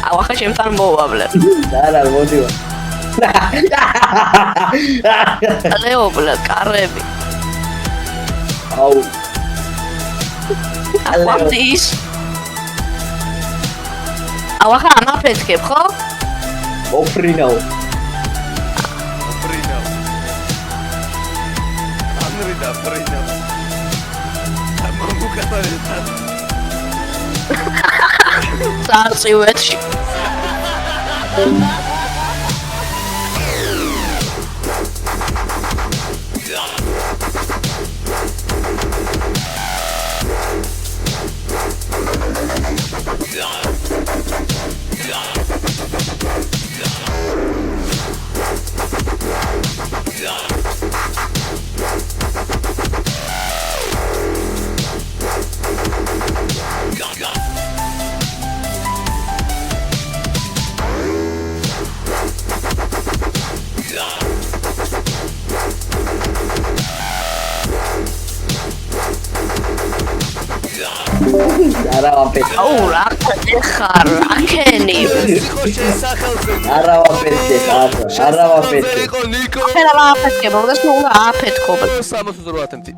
ახლა შემთან მოვავლებ. არა, მოდი. ლეობლა, კარები. აუ. ახლა ახლა ამაფეთქებ, ხო? ოფრინაო. ამრიდა ფრინაო. მოგუკატარეთ. სარწივეთში. არა ვაფეთქე. აუ რა ხარ, აქენი. იყო შესახელზე. არა ვაფეთქე, არა ვაფეთქე. იყო ნიკო. ახლა რა აფეთქებ, უნდა ააფეთქო. 68 წუთი.